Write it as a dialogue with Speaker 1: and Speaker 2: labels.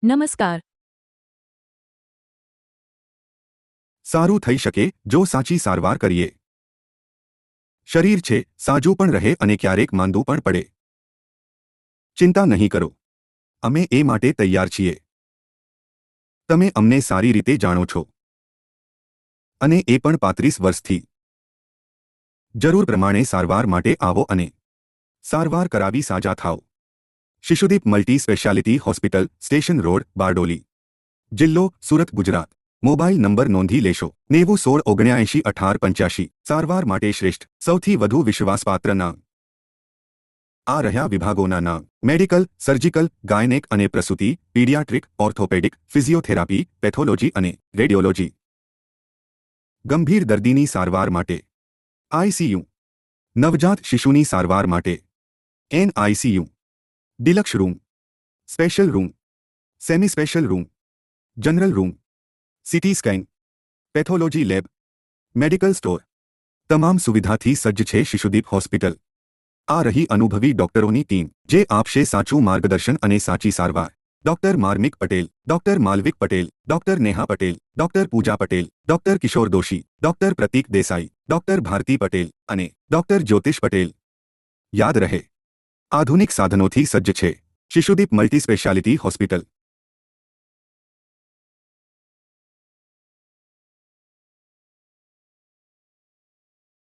Speaker 1: નમસ્કાર.
Speaker 2: સારું થઈ શકે જો સાચી સારવાર કરીએ. શરીર છે સાજું પણ રહે અને ક્યારેક માંદું પણ પડે. ચિંતા નહીં કરો, અમે એ માટે તૈયાર છીએ. તમે અમને સારી રીતે જાણો છો અને એ પણ 35 વર્ષથી. જરૂર પ્રમાણે સારવાર માટે આવો અને સારવાર કરાવી સાજા થાઓ. Shishudeep multi speciality hospital, station road, Bardoli, જિલ્લો સુરત, ગુજરાત. મોબાઈલ નંબર નોંધી લેશો 9016791885. સારવાર માટે શ્રેષ્ઠ, સૌથી વધુ વિશ્વાસપાત્ર નામ. આ રહ્યા વિભાગોના નામ: મેડિકલ, સર્જિકલ, ગાયનેક અને પ્રસૂતિ, પીડિયાટ્રિક, ઓર્થોપેડિક, ફિઝિયોથેરાપી, પેથોલોજી અને રેડિયોલોજી. ગંભીર દર્દીની સારવાર માટે આઈસીયુ. નવજાત શિશુની સારવાર માટે NICU. Deluxe room, special room, semi special room, general room, city scan, pathology lab, medical store. તમામ સુવિધાથી સજ્જ છે શિશુદીપ હોસ્પિટલ. આ રહી અનુભવી ડોક્ટરોની ટીમ, જે આપશે સાચું માર્ગદર્શન અને સાચી સારવાર. Doctor Marmik Patel, doctor Malvik Patel, doctor Neha Patel, doctor Pooja Patel, doctor Kishore Doshi, doctor Pratik Desai, doctor Bharati Patel અને ડોક્ટર જ્યોતિષ પટેલ. યાદ રહે, આધુનિક સાધનોથી સજ્જ છે શિશુદીપ મલ્ટી સ્પેશિયાલિટી હોસ્પિટલ.